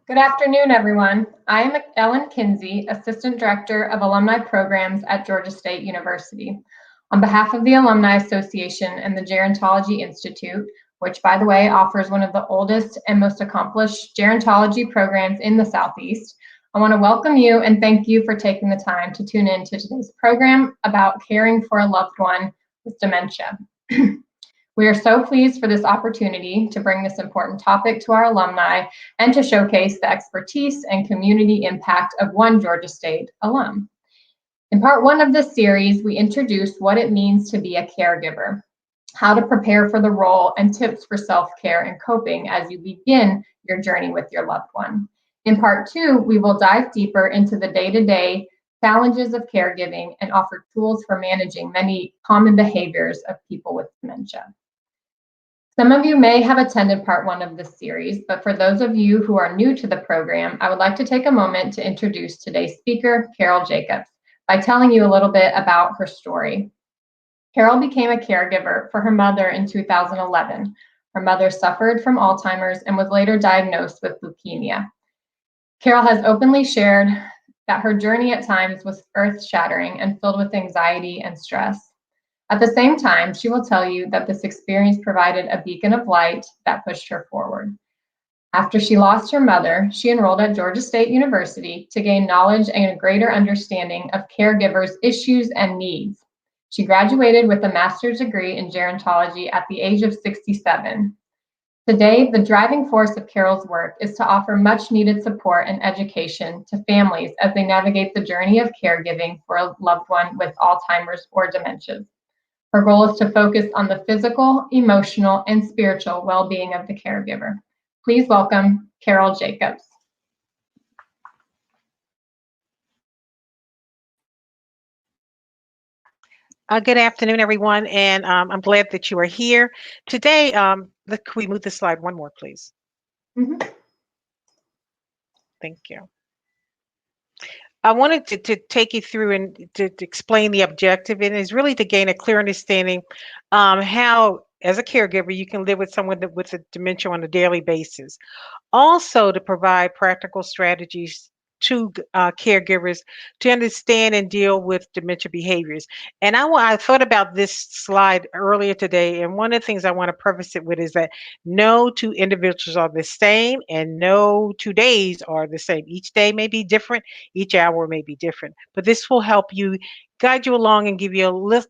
Good afternoon, everyone. I am Ellen Kinsey, Assistant Director of Alumni Programs at Georgia State University. On behalf of the Alumni Association and the Gerontology Institute, which, by the way, offers one of the oldest and most accomplished gerontology programs in the Southeast, I want to welcome you and thank you for taking the time to tune in to today's program about caring for a loved one with dementia. We are so pleased for this opportunity to bring this important topic to our alumni and to showcase the expertise and community impact of one Georgia State alum. In part one of this series, we introduce what it means to be a caregiver, how to prepare for the role, and tips for self-care and coping as you begin your journey with your loved one. In part two, we will dive deeper into the day-to-day challenges of caregiving and offer tools for managing many common behaviors of people with dementia. Some of you may have attended part one of this series, but for those of you who are new to the program, I would like to take a moment to introduce today's speaker, Carol Jacobs, by telling you a little bit about her story. Carol became a caregiver for her mother in 2011. Her mother suffered from Alzheimer's and was later diagnosed with leukemia. Carol has openly shared that her journey at times was earth-shattering and filled with anxiety and stress. At the same time, she will tell you that this experience provided a beacon of light that pushed her forward. After she lost her mother, she enrolled at Georgia State University to gain knowledge and a greater understanding of caregivers' issues and needs. She graduated with a master's degree in gerontology at the age of 67. Today, the driving force of Carol's work is to offer much needed support and education to families as they navigate the journey of caregiving for a loved one with Alzheimer's or dementia. Her goal is to focus on the physical, emotional, and spiritual well-being of the caregiver. Please welcome Carol Jacobs. Good afternoon, everyone, and I'm glad that you are here. Today, can we move the slide one more, please? Mm-hmm. Thank you. I wanted to take you through and to explain the objective, and is really to gain a clear understanding how, as a caregiver, you can live with someone with a dementia on a daily basis. Also, to provide practical strategies to caregivers to understand and deal with dementia behaviors. And I thought about this slide earlier today, and one of the things I want to preface it with is that no two individuals are the same, and no 2 days are the same. Each day may be different, each hour may be different, but this will help you guide you along and give you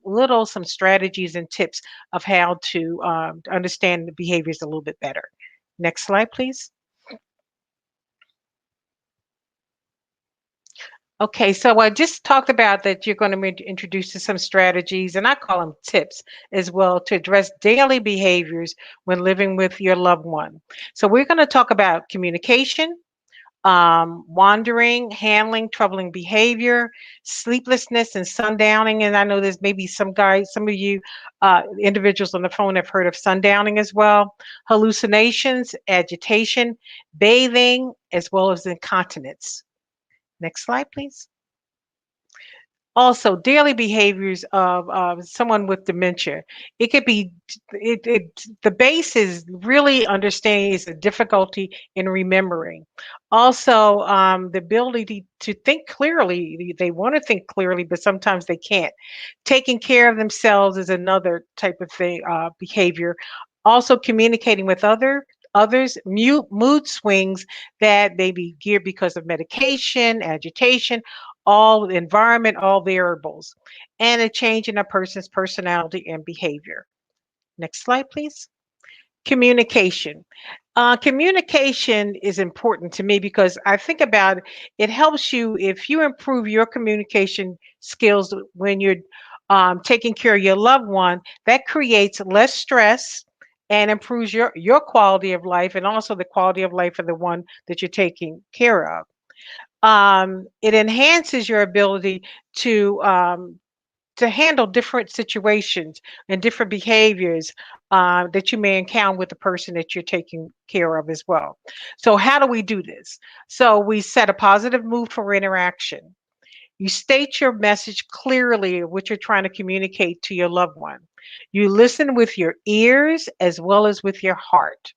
some strategies and tips of how to understand the behaviors a little bit better. Next slide, please. Okay, so I just talked about that you're going to be introduced to some strategies, and I call them tips as well, to address daily behaviors when living with your loved one. So we're going to talk about communication, wandering, handling troubling behavior, sleeplessness, and sundowning. And I know there's maybe some of you individuals on the phone have heard of sundowning as well. Hallucinations, agitation, bathing, as well as incontinence. Next slide, please. Also, daily behaviors of someone with dementia. It could be, the base is really understanding is a difficulty in remembering. Also, the ability to think clearly. They want to think clearly, but sometimes they can't. Taking care of themselves is another type of thing, behavior. Also, communicating with others, mood swings that may be geared because of medication, agitation, all environment, all variables, and a change in a person's personality and behavior. Next slide, please. Communication. Communication is important to me because I think about it, it helps you if you improve your communication skills when you're taking care of your loved one, that creates less stress and improves your quality of life, and also the quality of life of the one that you're taking care of. It enhances your ability to handle different situations and different behaviors that you may encounter with the person that you're taking care of as well. So how do we do this? So we set a positive mood for interaction. You state your message clearly of what you're trying to communicate to your loved one. You listen with your ears as well as with your heart.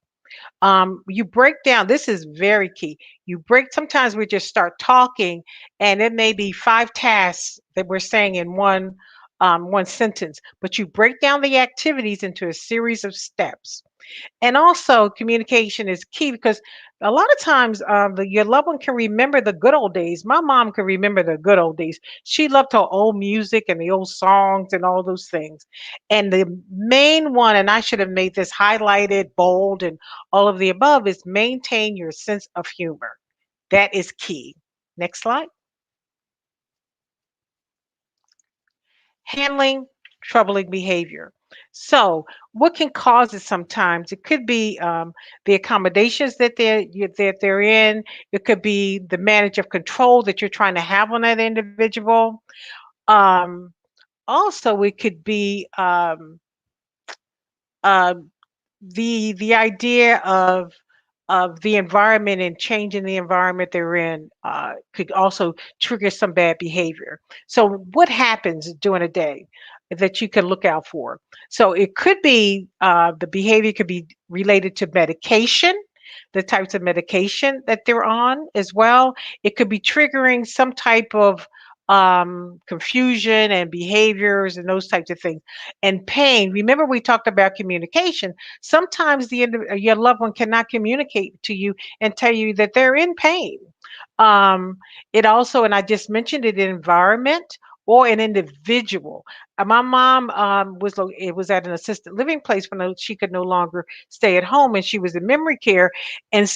You break down, this is very key. You break, sometimes we just start talking and it may be 5 tasks that we're saying in one sentence, but you break down the activities into a series of steps. And also, communication is key because a lot of times your loved one can remember the good old days. My mom can remember the good old days. She loved her old music and the old songs and all those things. And the main one, and I should have made this highlighted, bold, and all of the above, is maintain your sense of humor. That is key. Next slide. Handling troubling behavior. So, what can cause it sometimes? It could be the accommodations that they're in. It could be the manage of control that you're trying to have on that individual. Um, Also, it could be uh, the idea of the environment and changing the environment they're in could also trigger some bad behavior. So, what happens during a day that you can look out for? So, it could be the behavior could be related to medication, the types of medication that they're on as well. It could be triggering some type of confusion and behaviors and those types of things. And pain. Remember, we talked about communication. Sometimes your loved one cannot communicate to you and tell you that they're in pain. It also, and I just mentioned it, environment or an individual. My mom it was at an assisted living place when she could no longer stay at home, and she was in memory care, and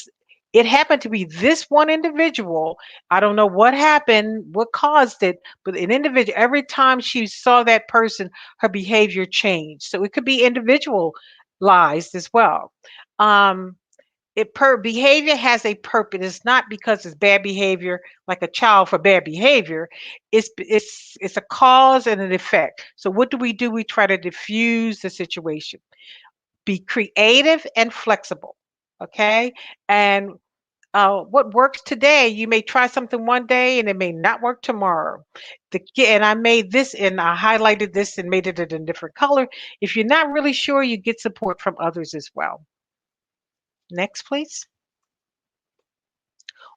it happened to be this one individual. I don't know what happened, what caused it, but an individual. Every time she saw that person, her behavior changed. So it could be individualized as well. Um, Behavior has a purpose. It's not because it's bad behavior, like a child for bad behavior. It's a cause and an effect. So what do? We try to diffuse the situation. Be creative and flexible. Okay, and what works today, you may try something one day and it may not work tomorrow. And I made this and I highlighted this and made it in a different color. If you're not really sure, you get support from others as well. Next, please.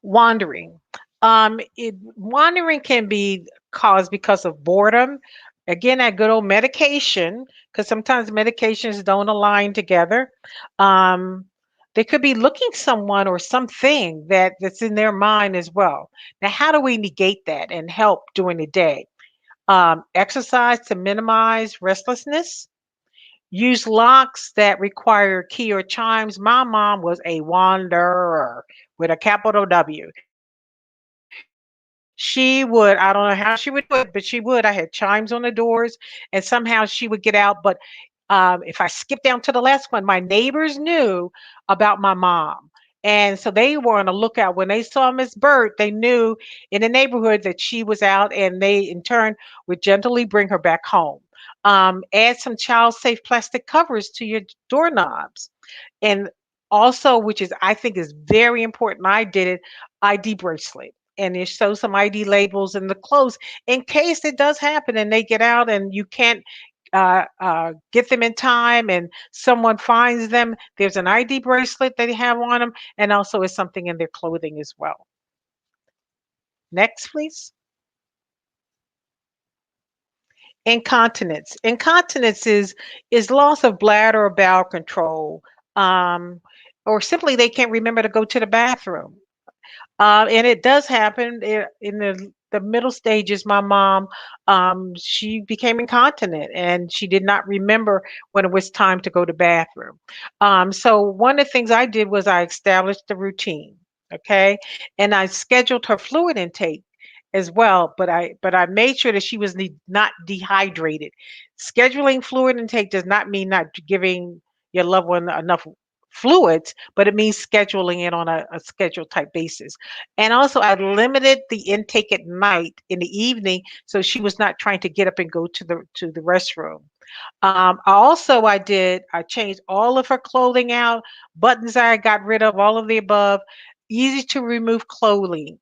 Wandering. Wandering can be caused because of boredom. Again, that good old medication, because sometimes medications don't align together. Um, they could be looking someone or something that's in their mind as well. Now, how do we negate that and help during the day? Exercise to minimize restlessness. Use locks that require key or chimes. My mom was a wanderer with a capital W. She would, I don't know how she would do it, but she would. I had chimes on the doors and somehow she would get out. But if I skipped down to the last one, my neighbors knew about my mom. And so they were on the lookout. When they saw Miss Bird, they knew in the neighborhood that she was out, and they in turn would gently bring her back home. Add some child safe plastic covers to your doorknobs. And also, which is I think is very important, I did it, ID bracelet. And it shows some ID labels in the clothes in case it does happen and they get out and you can't get them in time and someone finds them. There's an ID bracelet they have on them, and also is something in their clothing as well. Next, please. Incontinence. Incontinence is loss of bladder or bowel control, um, or simply they can't remember to go to the bathroom. And it does happen in the middle stages. My mom, she became incontinent and she did not remember when it was time to go to bathroom. So one of the things I did was I established the routine, okay, and I scheduled her fluid intake as well. But I made sure that she was not dehydrated. Scheduling fluid intake does not mean not giving your loved one enough fluids, but it means scheduling it on a schedule type basis. And also, I limited the intake at night in the evening, so she was not trying to get up and go to the restroom. I changed all of her clothing out, buttons I got rid of, all of the above. Easy to remove clothing.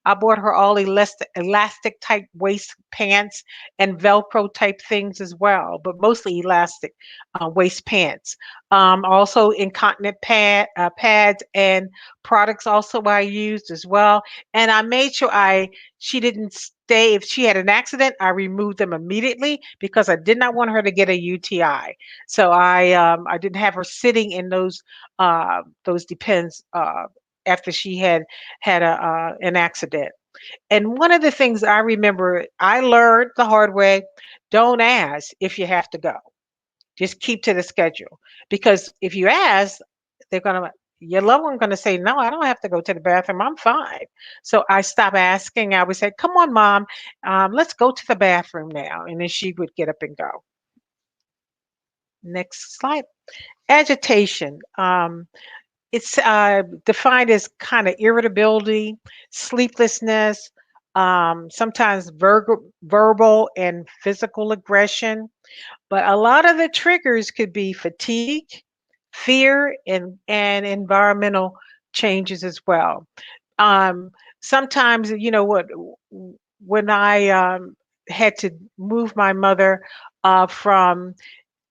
I bought her all elastic type waist pants and Velcro type things as well, but mostly elastic waist pants. Also incontinent pads and products also I used as well. And I made sure she didn't stay. If she had an accident, I removed them immediately because I did not want her to get a UTI. So I didn't have her sitting in those depends after she had an accident. And one of the things I remember I learned the hard way, don't ask if you have to go. Just keep to the schedule. Because if you ask, they're gonna your loved one gonna say, no, I don't have to go to the bathroom. I'm fine. So I stopped asking. I would say, come on, mom, let's go to the bathroom now. And then she would get up and go. Next slide. Agitation. It's defined as kind of irritability, sleeplessness, sometimes verbal and physical aggression. But a lot of the triggers could be fatigue, fear, and environmental changes as well. Um, Sometimes, when I had to move my mother from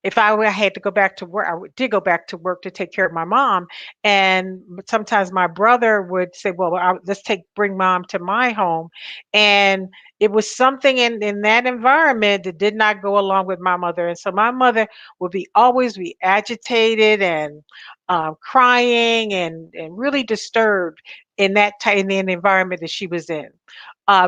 if had to go back to work, did go back to work to take care of my mom. And sometimes my brother would say, "Well, let's bring mom to my home," and it was something in that environment that did not go along with my mother, and so my mother would always be agitated and crying and really disturbed in the environment that she was in.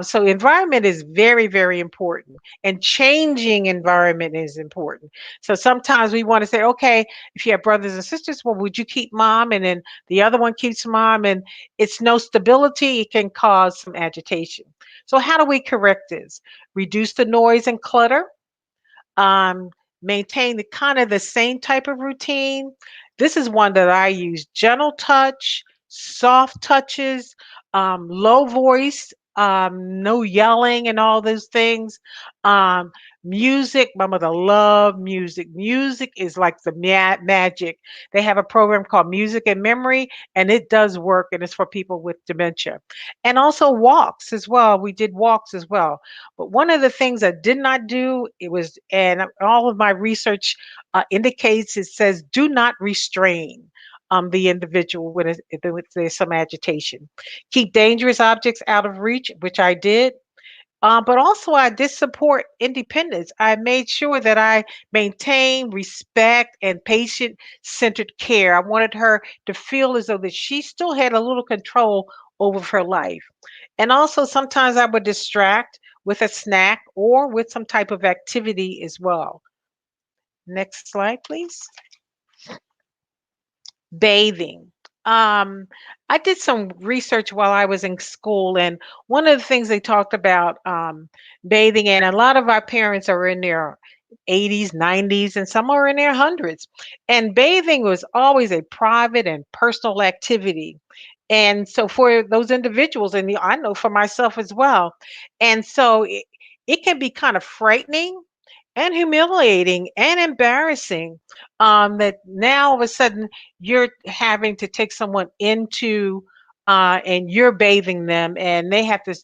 So environment is very, very important, and changing environment is important. So sometimes we want to say, okay, if you have brothers and sisters, well, would you keep mom? And then the other one keeps mom, and it's no stability. It can cause some agitation. So how do we correct this? Reduce the noise and clutter. Um, Maintain the kind of the same type of routine. This is one that I use: gentle touch, soft touches, low voice, no yelling and all those things. Um, Music, my mother loved music. Music is like the magic. They have a program called Music and Memory, and it does work, and it's for people with dementia. And also walks as well. We did walks as well. But one of the things I did not do, and all of my research indicates it says, do not restrain the individual if there's some agitation. Keep dangerous objects out of reach, which I did. But also, I did support independence. I made sure that I maintained respect and patient-centered care. I wanted her to feel as though that she still had a little control over her life. And also, sometimes I would distract with a snack or with some type of activity as well. Next slide, please. Bathing. I did some research while I was in school, and one of the things they talked about bathing, and a lot of our parents are in their 80s, 90s, and some are in their hundreds. And bathing was always a private and personal activity. And so for those individuals, and I know for myself as well. And so it can be kind of frightening and humiliating and embarrassing that now all of a sudden you're having to take someone into and you're bathing them, and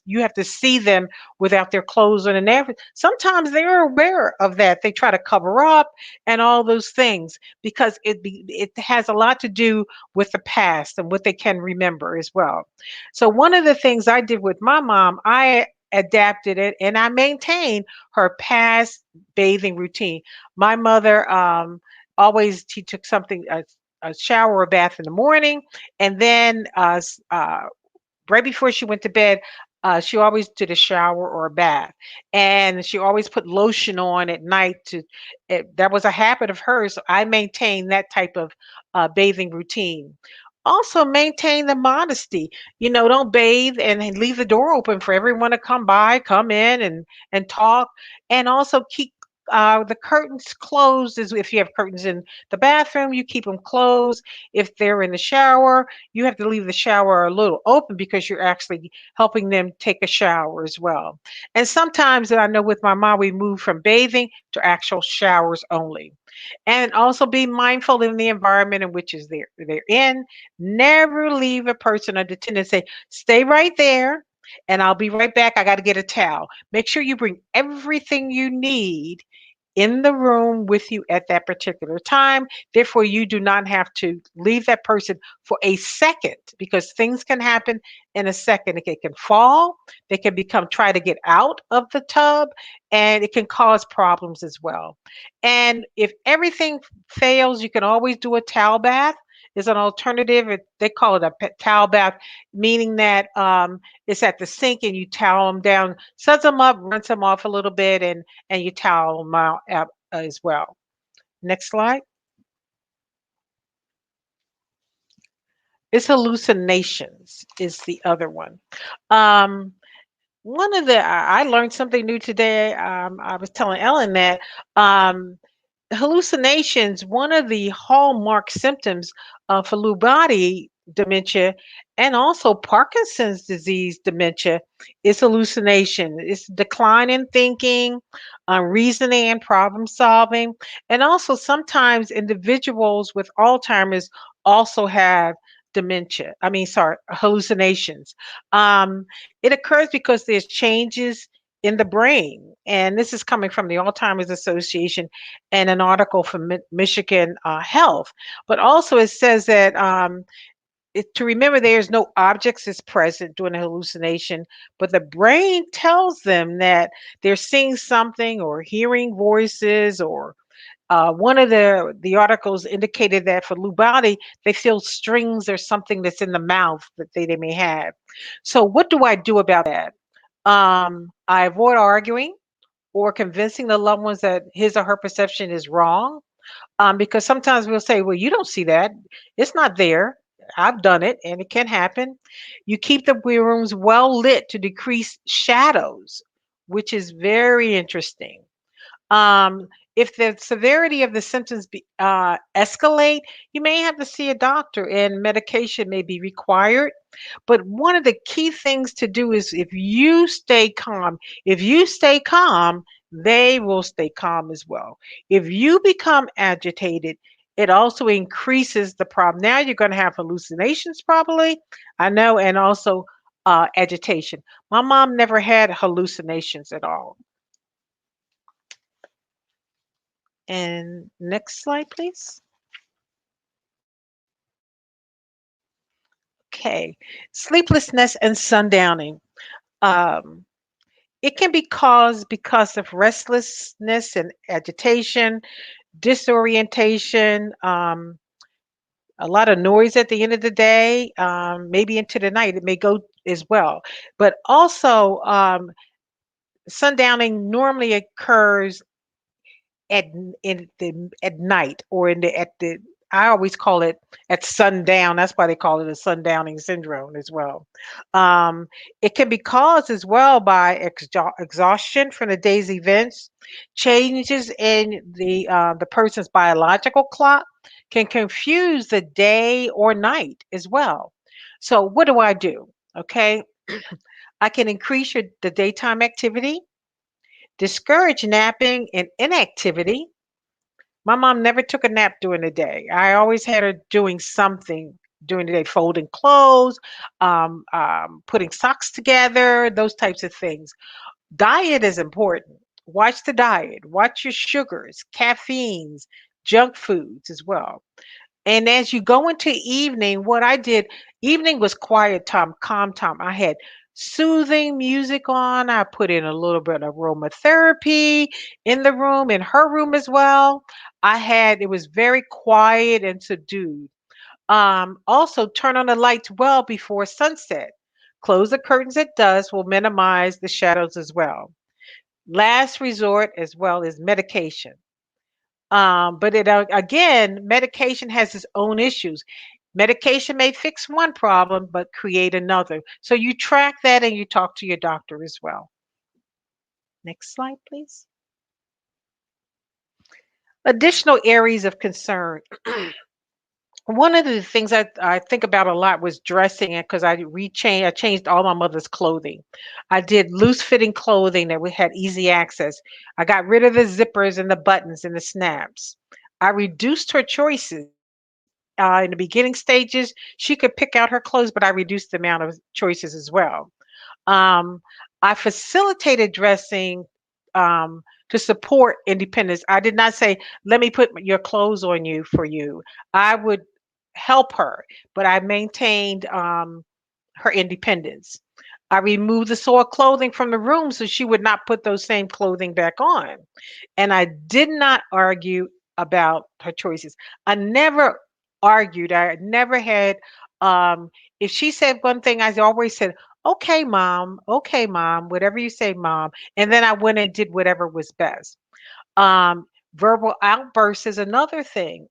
you have to see them without their clothes on, and sometimes they're aware of that. They try to cover up and all those things because it has a lot to do with the past and what they can remember as well. So one of the things I did with my mom, I adapted it and I maintained her past bathing routine. My mother always she took a shower or bath in the morning, and then right before she went to bed, she always did a shower or a bath, and she always put lotion on at night. That was a habit of hers. So I maintained that type of bathing routine. Also, maintain the modesty. Don't bathe and then leave the door open for everyone to come by, come in, and talk. And also keep the curtains closed. As if you have curtains in the bathroom, you keep them closed. If they're in the shower, you have to leave the shower a little open because you're actually helping them take a shower as well. And sometimes I know with my mom, we move from bathing to actual showers only. And also be mindful in the environment in which they're in. Never leave a person unattended. Say, stay right there and I'll be right back. I got to get a towel. Make sure you bring everything you need in the room with you at that particular time. Therefore, you do not have to leave that person for a second because things can happen in a second. It can fall, they can try to get out of the tub, and it can cause problems as well. And if everything fails, you can always do a towel bath. Is an alternative. They call it a towel bath, meaning that it's at the sink and you towel them down, suds them up, rinse them off a little bit, and you towel them out as well. Next slide. It's hallucinations is the other one. Um, One of the I learned something new today. I was telling Ellen that um, hallucinations, one of the hallmark symptoms for Lewy body dementia and also Parkinson's disease dementia is hallucination. It's decline in thinking, reasoning, and problem solving. And also, sometimes individuals with Alzheimer's also have dementia. I mean, sorry, hallucinations. Um, it occurs because there's changes in the brain. And this is coming from the Alzheimer's Association and an article from Michigan Health. But also, it says that to remember there's no objects is present during a hallucination, but the brain tells them that they're seeing something or hearing voices or one of the articles indicated that for Lewy body, they feel strings or something that's in the mouth that they may have. So what do I do about that? I avoid arguing or convincing the loved ones that his or her perception is wrong. Because sometimes we'll say, well, you don't see that. It's not there. I've done it and it can happen. You keep the rooms well lit to decrease shadows, which is very interesting. Um, if the severity of the symptoms escalate, you may have to see a doctor and medication may be required. But one of the key things to do is if you stay calm, they will stay calm as well. If you become agitated, it also increases the problem. Now you're going to have hallucinations, probably. I know, and also agitation. My mom never had hallucinations at all. And next slide, please. Okay, sleeplessness and sundowning. Um, it can be caused because of restlessness and agitation, disorientation, a lot of noise at the end of the day, maybe into the night. It may go as well. But also, sundowning normally occurs at night or at the I always call it at sundown. That's why they call it a sundowning syndrome as well. Um, it can be caused as well by exhaustion from the day's events, changes in the person's biological clock can confuse the day or night as well. So what do I do? Okay, I can increase the daytime activity, discourage napping and inactivity. My mom never took a nap during the day. I always had her doing something during the day, folding clothes, putting socks together, those types of things. Diet is important. Watch the diet, watch your sugars, caffeines, junk foods as well. And as you go into evening, what I did, evening was quiet time, calm time. I had soothing music on. I put in a little bit of aromatherapy in the room, in her room as well. It was very quiet and subdued. Also, turn on the lights well before sunset. Close the curtains at dusk will minimize the shadows as well. Last resort as well is medication. But again, medication has its own issues. Medication may fix one problem, but create another. So you track that and you talk to your doctor as well. Next slide, please. Additional areas of concern. One of the things I think about a lot was dressing it because I changed all my mother's clothing. I did loose fitting clothing that we had easy access. I got rid of the zippers and the buttons and the snaps. I reduced her choices. In the beginning stages, she could pick out her clothes, but I reduced the amount of choices as well. Um, I facilitated dressing um, to support independence. I did not say, let me put your clothes on you for you. I would help her, but I maintained her independence. I removed the soiled clothing from the room so she would not put those same clothing back on. And I did not argue about her choices. I never argued. I never had, if she said one thing, I always said, okay, mom, whatever you say, mom. And then I went and did whatever was best. Um, Verbal outbursts is another thing.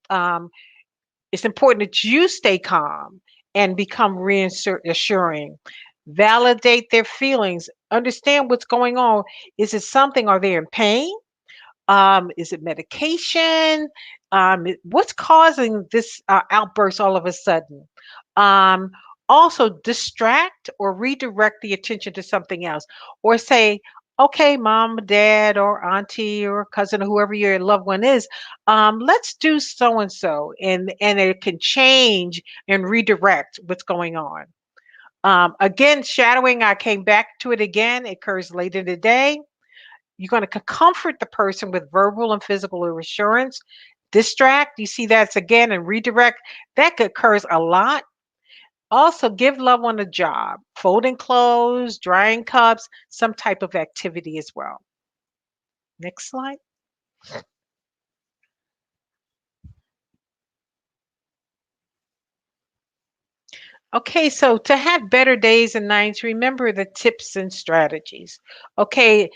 It's important that you stay calm and become reassuring. Validate their feelings. Understand what's going on. Is it something? Are they in pain? Is it medication? What's causing this outburst all of a sudden? Um, Also, distract or redirect the attention to something else, or say, "Okay, mom, dad, or auntie, or cousin, or whoever your loved one is, let's do so and so," and it can change and redirect what's going on. Again, shadowing. I came back to it again. It occurs late in the day. You're going to comfort the person with verbal and physical reassurance. Distract, you see that's again, and redirect. That occurs a lot. Also, give loved one a job, folding clothes, drying cups, some type of activity as well. Next slide. Okay, so to have better days and nights, remember the tips and strategies. Okay,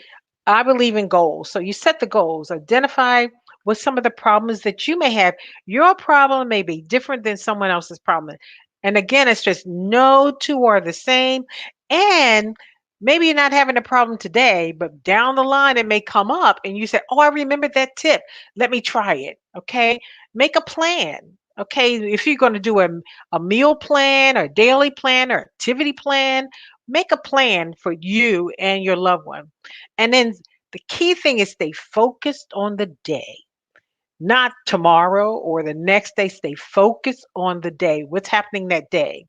I believe in goals. So you set the goals, identify what some of the problems that you may have. Your problem may be different than someone else's problem. And again, it's just no two are the same. And maybe you're not having a problem today, but down the line it may come up and you say, "Oh, I remembered that tip. Let me try it." Okay. Make a plan. Okay. If you're going to do a meal plan or daily plan or activity plan, make a plan for you and your loved one. And then the key thing is stay focused on the day, not tomorrow or the next day. Stay focused on the day, what's happening that day.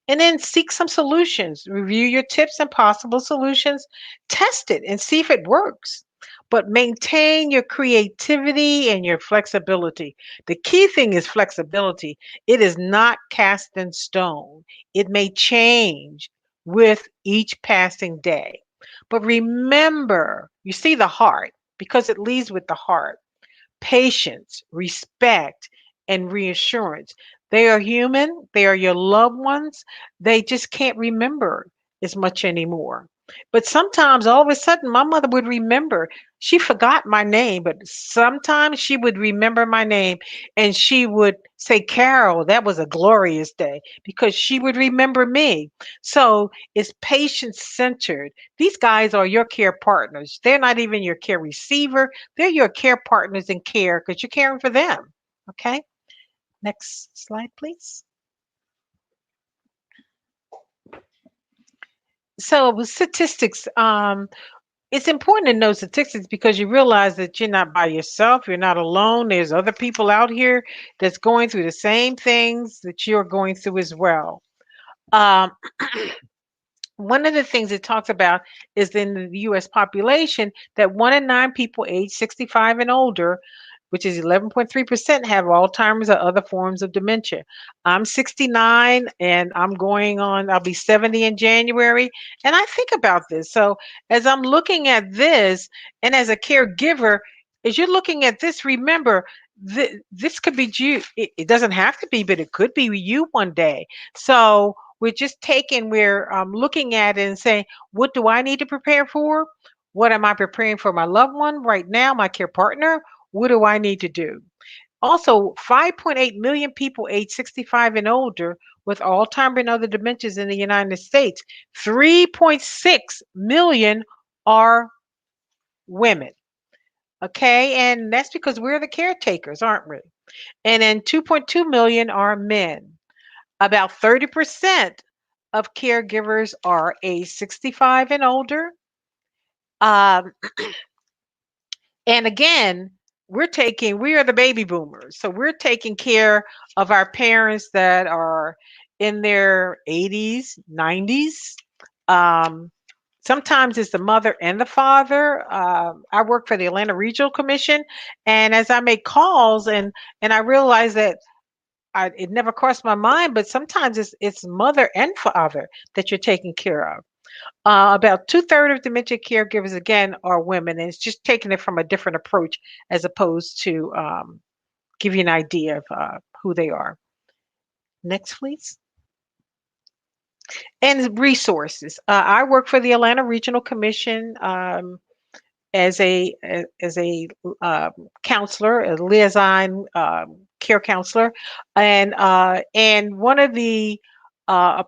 And then seek some solutions. Review your tips and possible solutions. Test it and see if it works. But maintain your creativity and your flexibility. The key thing is flexibility. It is not cast in stone, it may change with each passing day. But remember, you see the heart because it leads with the heart. Patience, respect, and reassurance. They are human, they are your loved ones. They just can't remember as much anymore. But sometimes all of a sudden, my mother would remember. She forgot my name, but sometimes she would remember my name and she would say, "Carol, that was a glorious day," because she would remember me. So it's patient centered. These guys are your care partners. They're not even your care receiver, they're your care partners in care because you're caring for them. Okay. Next slide, please. So with statistics, it's important to know statistics because you realize that you're not by yourself. You're not alone. There's other people out here that's going through the same things that you're going through as well. Um, One of the things it talks about is in the US population that 1 in 9 people age 65 and older, which is 11.3%, have Alzheimer's or other forms of dementia. I'm 69 and I'll be 70 in January. And I think about this. So as I'm looking at this, and as a caregiver, as you're looking at this, remember, this could be you. It doesn't have to be, but it could be you one day. So we're looking at it and saying, what do I need to prepare for? What am I preparing for my loved one right now, my care partner? What do I need to do? Also, 5.8 million people age 65 and older with Alzheimer's and other dementias in the United States. 3.6 million are women. Okay, and that's because we're the caretakers, aren't we? And then 2.2 million are men. About 30% of caregivers are age 65 and older. Um, and again, we are the baby boomers. So we're taking care of our parents that are in their 80s, 90s. Um, Sometimes it's the mother and the father. I work for the Atlanta Regional Commission, and as I make calls, and I realize that it never crossed my mind, but sometimes it's mother and father that you're taking care of. About two-thirds of dementia caregivers, again, are women, and it's just taking it from a different approach as opposed to give you an idea of who they are. Next, please. And resources. I work for the Atlanta Regional Commission as a counselor, a liaison care counselor, and one of the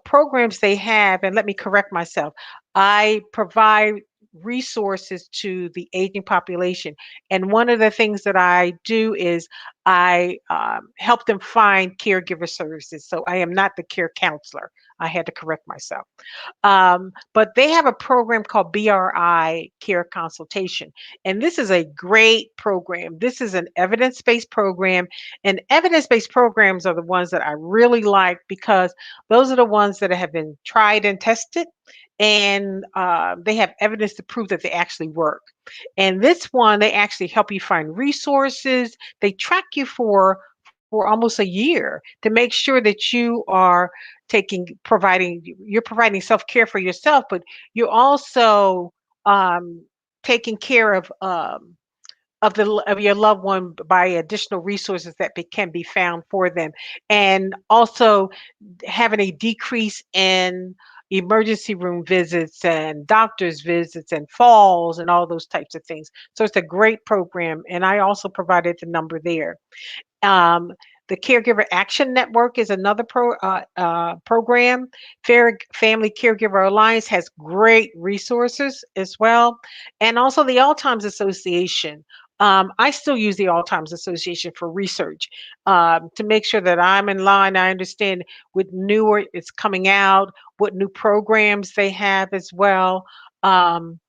programs they have, and let me correct myself, I provide resources to the aging population, and one of the things that I do is I help them find caregiver services. So I am not the care counselor. I had to correct myself. But they have a program called BRI Care Consultation. And this is a great program. This is an evidence-based program. And evidence-based programs are the ones that I really like because those are the ones that have been tried and tested. And they have evidence to prove that they actually work. And this one, they actually help you find resources. They track you for almost a year to make sure that you are you're providing self-care for yourself, but you're also um, taking care of your loved one by additional resources that can be found for them, and also having a decrease in emergency room visits and doctor's visits and falls and all those types of things. So it's a great program, and I also provided the number there. Um, the Caregiver Action Network is another program. Family Caregiver Alliance has great resources as well. And also the Alzheimer's Association. I still use the Alzheimer's Association for research to make sure that I'm in line. I understand what newer it's coming out, what new programs they have as well. Um,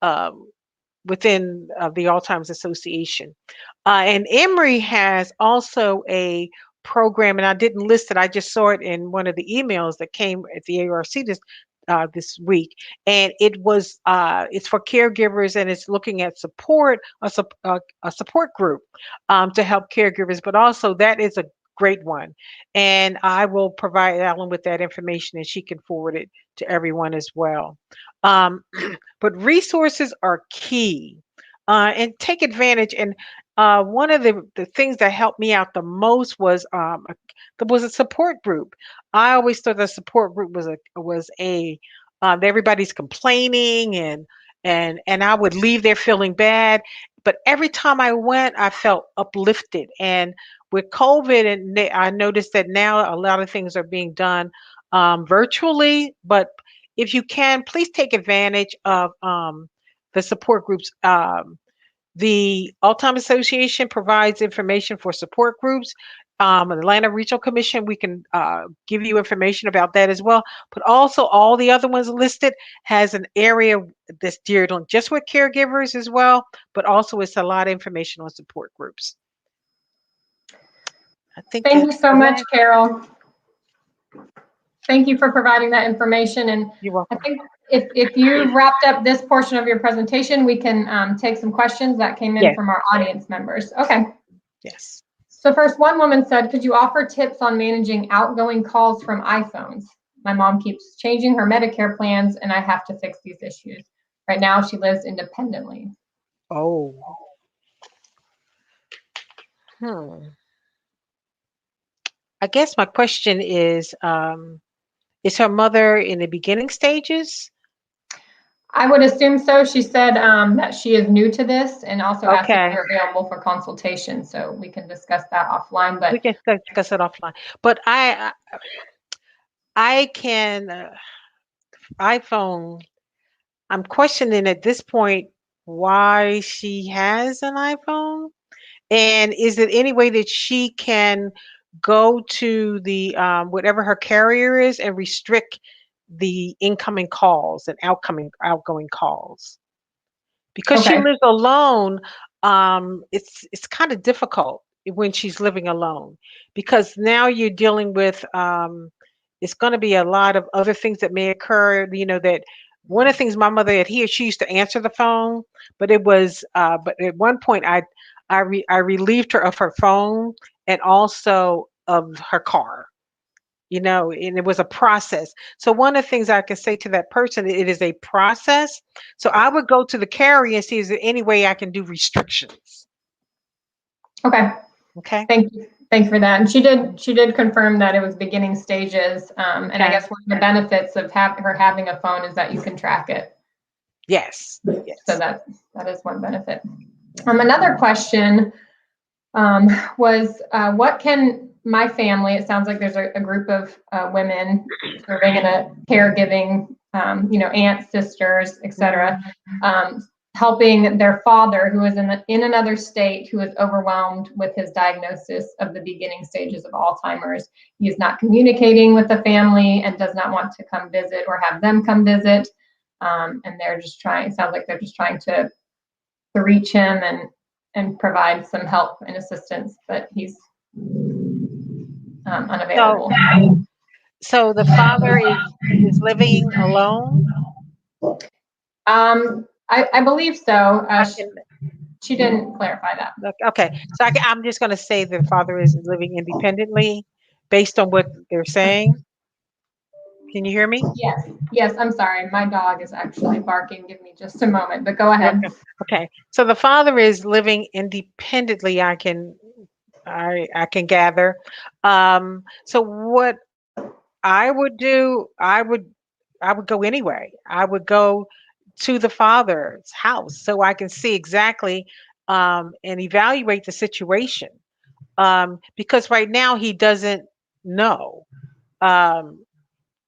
uh, Within the Alzheimer's Association. And Emory has also a program, and I didn't list it. I just saw it in one of the emails that came at the ARC this week, and it's for caregivers, and it's looking at a support group to help caregivers. But also that is a great one, and I will provide Alan with that information, and she can forward it to everyone as well. Um, but resources are key, and take advantage. And one of the things that helped me out the most was there was a support group. I always thought the support group was everybody's complaining, and I would leave there feeling bad. But every time I went, I felt uplifted. And with COVID, and I noticed that now a lot of things are being done virtually. But if you can, please take advantage of the support groups. The Alzheimer's Association provides information for support groups. Atlanta Regional Commission, we can give you information about that as well. But also all the other ones listed has an area that's geared on just with caregivers as well, but also it's a lot of information on support groups. I think Thank you that's so much, that. Carol. Thank you for providing that information. And You're welcome. I think if you've wrapped up this portion of your presentation, we can take some questions that came in Yes. from our audience members. Okay. Yes. So first, one woman said, could you offer tips on managing outgoing calls from iPhones? My mom keeps changing her Medicare plans and I have to fix these issues. Right now, she lives independently. Oh. I guess my question is her mother in the beginning stages? I would assume so. She said that she is new to this and also asked if Okay. you're available for consultation. So we can discuss that offline. We But can discuss it offline. But I can iPhone. I'm questioning at this point why she has an iPhone, and is it any way that she can go to the whatever her carrier is and restrict the incoming calls and outgoing calls? Because she okay. lives alone, it's kind of difficult when she's living alone, because now you're dealing with it's going to be a lot of other things that may occur, that one of the things my mother adhered, she used to answer the phone, but it was, but at one point I relieved her of her phone and also of her car, and it was a process. So one of the things I can say to that person, it is a process. So I would go to the carrier and see, is there any way I can do restrictions? Okay. Okay. Thank you. Thanks for that. And she did confirm that it was beginning stages. And I guess one of the benefits of her having a phone is that you can track it. Yes. So that is one benefit. Another question was, what can my family, it sounds like there's a group of women serving in a caregiving, aunts, sisters, etc., helping their father, who is in another state, who is overwhelmed with his diagnosis of the beginning stages of Alzheimer's. He is not communicating with the family and does not want to come visit or have them come visit. And they're just trying, it sounds like they're just trying to reach him and provide some help and assistance, but he's unavailable. So the father is living alone? I believe so. She didn't clarify that. Okay, so I'm just going to say the father is living independently based on what they're saying. Can you hear me? Yes, I'm sorry. My dog is actually barking. Give me just a moment, but go ahead. Okay. So the father is living independently, I can gather. So what I would do, I would go anyway. I would go to the father's house so I can see exactly and evaluate the situation. Because right now he doesn't know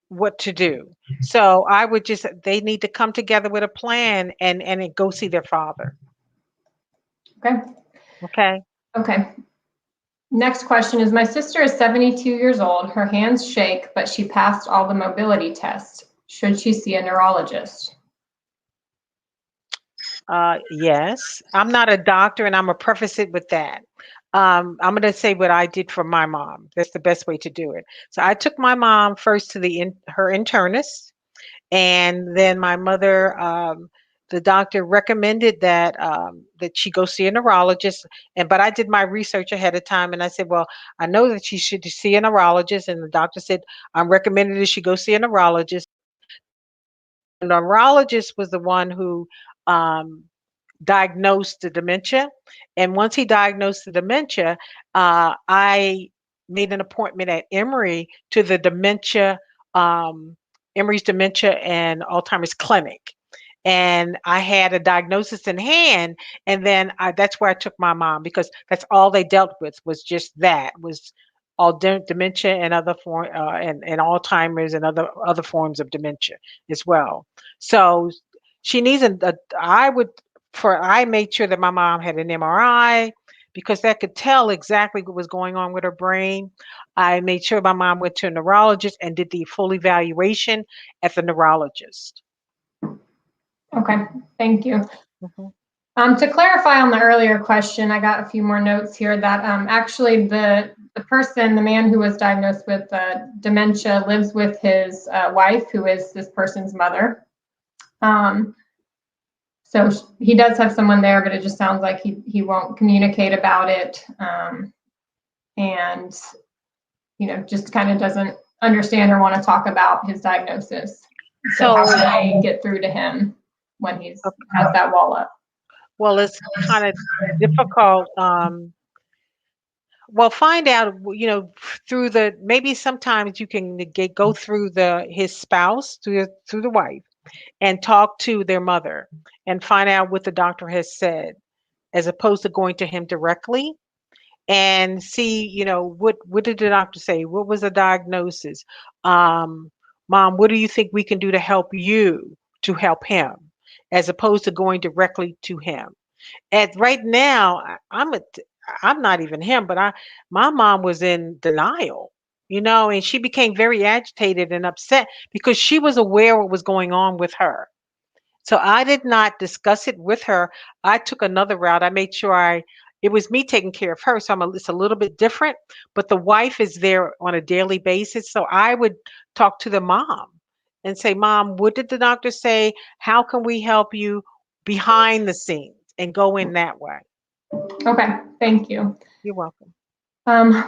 what to do. So I would they need to come together with a plan and go see their father. Okay. Next question is, my sister is 72 years old. Her hands shake, but she passed all the mobility tests. Should she see a neurologist? Yes. I'm not a doctor, and I'm going to preface it with that. I'm going to say what I did for my mom. That's the best way to do it. So I took my mom first to her internist, and then my mother, the doctor recommended that she go see a neurologist. But I did my research ahead of time, and I said, well, I know that she should see a neurologist, and the doctor said I'm recommending that she go see a neurologist. The neurologist was the one who diagnosed the dementia. And once he diagnosed the dementia, I made an appointment at Emory to the Emory's Dementia and Alzheimer's Clinic. And I had a diagnosis in hand, and then that's where I took my mom, because that's all they dealt with, was just that, was all dementia and other form and Alzheimer's and other forms of dementia as well. So she needs I made sure that my mom had an MRI, because that could tell exactly what was going on with her brain. I made sure my mom went to a neurologist and did the full evaluation at the neurologist. Okay, thank you. To clarify on the earlier question, I got a few more notes here that actually the man who was diagnosed with dementia lives with his wife, who is this person's mother. So he does have someone there, but it just sounds like he won't communicate about it, and just kind of doesn't understand or want to talk about his diagnosis. So how can I get through to him when he has that wall up? Well, it's kind of difficult. Well, find out, through maybe sometimes you can go through his spouse, through the wife, and talk to their mother and find out what the doctor has said, as opposed to going to him directly, and see, what did the doctor say? What was the diagnosis? Mom, what do you think we can do to help you to help him, as opposed to going directly to him? Right now, I'm not even him, but my mom was in denial, and she became very agitated and upset because she was aware what was going on with her. So I did not discuss it with her. I took another route. I made sure it was me taking care of her. So it's a little bit different, but the wife is there on a daily basis. So I would talk to the mom and say, Mom, what did the doctor say? How can we help you behind the scenes, and go in that way. Okay, thank you. You're welcome.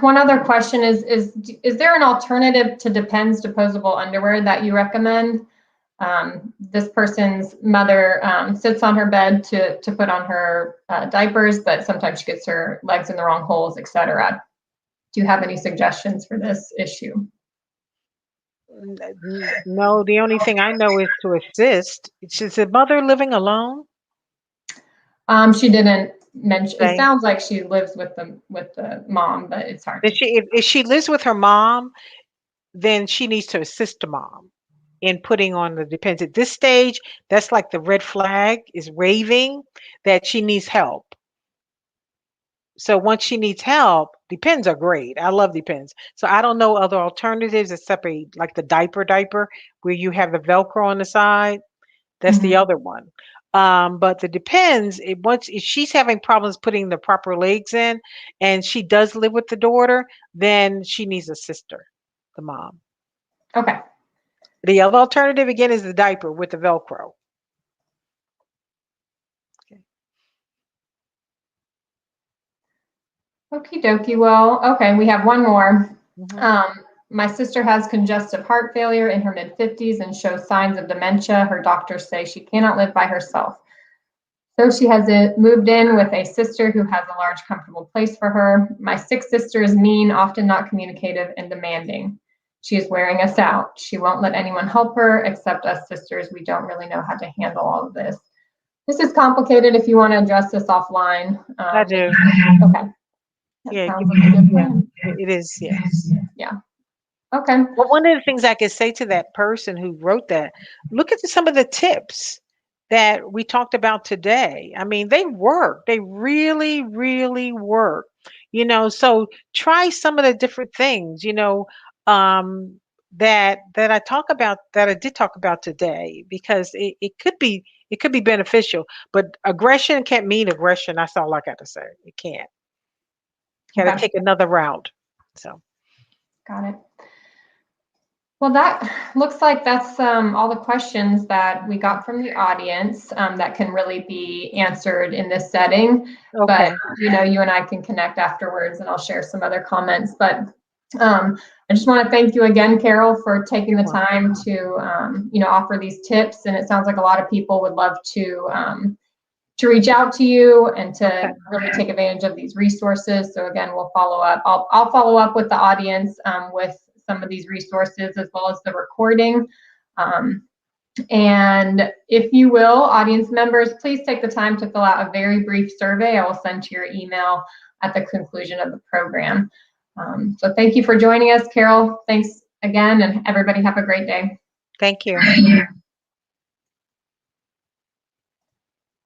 One other question is there an alternative to Depends disposable underwear that you recommend? This person's mother sits on her bed to put on her diapers, but sometimes she gets her legs in the wrong holes, etc. Do you have any suggestions for this issue? No, the only thing I know is to assist. Is the mother living alone? She didn't mention. It Say, sounds like she lives with the mom, but it's hard to tell. if she lives with her mom, then she needs to assist the mom in putting on the Depends. At this stage, that's like the red flag is waving that she needs help. So once she needs help, Depends are great. I love Depends. So I don't know other alternatives except like the diaper where you have the Velcro on the side. That's the other one. But the Depends, if she's having problems putting the proper legs in, and she does live with the daughter, then she needs a sister, the mom. Okay. The other alternative again is the diaper with the Velcro. Okie dokie. Well, okay, we have one more. Mm-hmm. My sister has congestive heart failure in her mid-50s and shows signs of dementia. Her doctors say she cannot live by herself. So she has moved in with a sister who has a large, comfortable place for her. My sick sister is mean, often not communicative, and demanding. She is wearing us out. She won't let anyone help her except us sisters. We don't really know how to handle all of this. This is complicated. If you want to address this offline. I do. Okay. That sounds like a good plan. It is, yes. Yeah. Okay. Well, one of the things I could say to that person who wrote that, look at some of the tips that we talked about today. I mean, they work. They really, really work. So try some of the different things, that I did talk about today, because it could be beneficial. But aggression can't mean aggression. That's all I got to say. It can't. Got to take another route. So. Got it. Well, that looks like that's all the questions that we got from the audience that can really be answered in this setting. Okay. But, you and I can connect afterwards, and I'll share some other comments. But I just want to thank you again, Carol, for taking the time to, offer these tips. And it sounds like a lot of people would love to reach out to you and to really take advantage of these resources. So again, we'll follow up. I'll follow up with the audience with some of these resources as well as the recording. And if you will, audience members, please take the time to fill out a very brief survey. I will send to your email at the conclusion of the program. So thank you for joining us, Carol. Thanks again, and everybody have a great day. Thank you.